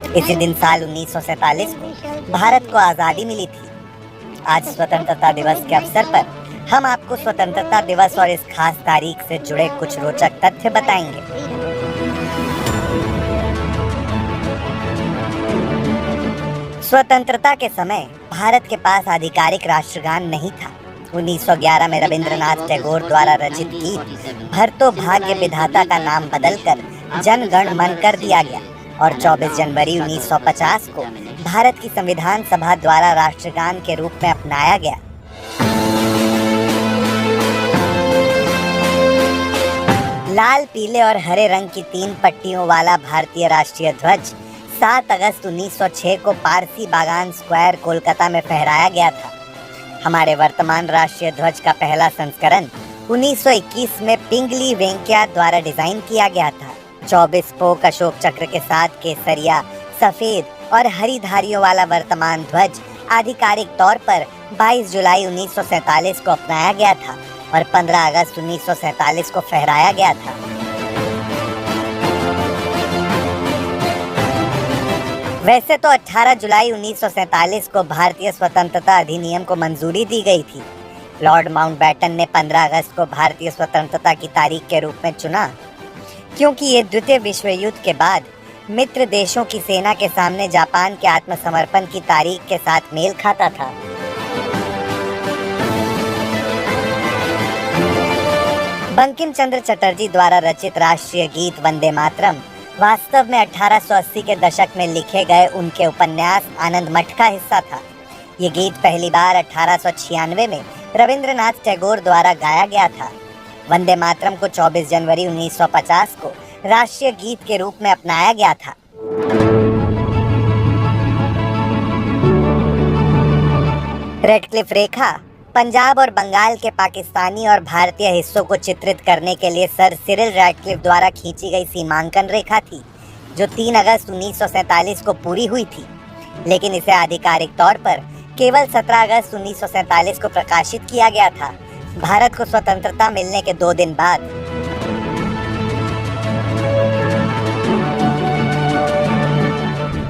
इसी दिन साल 1947 को भारत को आज़ादी मिली थी। आज स्वतंत्रता दिवस के अवसर पर हम आपको स्वतंत्रता दिवस और इस खास तारीख से जुड़े कुछ रोचक तथ्य बताएंगे। स्वतंत्रता के समय भारत के पास आधिकारिक राष्ट्रगान नहीं था। 1911 में रविंद्रनाथ टैगोर द्वारा रचित गीत भरतो भाग्य विधाता का नाम बदलकर जन गण मन कर दिया गया और 24 जनवरी 1950 को भारत की संविधान सभा द्वारा राष्ट्रगान के रूप में अपनाया गया। लाल, पीले और हरे रंग की 3 पट्टियों वाला भारतीय राष्ट्रीय ध्वज 7 अगस्त 1906 को पारसी बागान स्क्वायर कोलकाता में फहराया गया था। हमारे वर्तमान राष्ट्रीय ध्वज का पहला संस्करण 1921 में पिंगली वेंकैया द्वारा डिजाइन किया गया था। 24 पोक अशोक चक्र के साथ केसरिया, सफेद और हरी धारियों वाला वर्तमान ध्वज आधिकारिक तौर पर 22 जुलाई 1947 को अपनाया गया था और 15 अगस्त 1947 को फहराया गया था। वैसे तो 18 जुलाई 1947 को भारतीय स्वतंत्रता अधिनियम को मंजूरी दी गई थी। लॉर्ड माउंटबेटन ने 15 अगस्त को भारतीय स्वतंत्रता की तारीख के रूप में चुना, क्योंकि ये द्वितीय विश्व युद्ध के बाद मित्र देशों की सेना के सामने जापान के आत्मसमर्पण की तारीख के साथ मेल खाता था। बंकिम चंद्र चटर्जी द्वारा रचित राष्ट्रीय गीत वंदे मातरम वास्तव में 1880 के दशक में लिखे गए उनके उपन्यास आनंद मठ का हिस्सा था। ये गीत पहली बार 1896 में रविंद्रनाथ टैगोर द्वारा गाया गया था। वंदे मातरम को 24 जनवरी 1950 को राष्ट्रीय गीत के रूप में अपनाया गया था। रेडक्लिफ रेखा पंजाब और बंगाल के पाकिस्तानी और भारतीय हिस्सों को चित्रित करने के लिए सर सिरिल रैडक्लिफ द्वारा खींची गई सीमांकन रेखा थी, जो 3 अगस्त 1947 को पूरी हुई थी, लेकिन इसे आधिकारिक तौर पर केवल 17 अगस्त 1947 को प्रकाशित किया गया था। भारत को स्वतंत्रता मिलने के 2 दिन बाद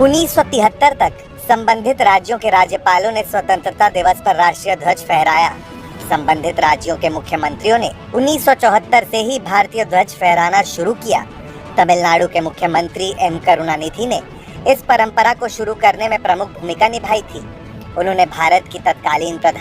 1973 तक संबंधित राज्यों के राज्यपालों ने स्वतंत्रता दिवस पर राष्ट्रीय ध्वज फहराया। संबंधित राज्यों के मुख्यमंत्रियों ने 1974 से ही भारतीय ध्वज फहराना शुरू किया। तमिलनाडु के मुख्यमंत्री एम करुणानिधि ने इस परंपरा को शुरू करने में प्रमुख भूमिका निभाई थी। उन्होंने भारत की तत्कालीन प्रधान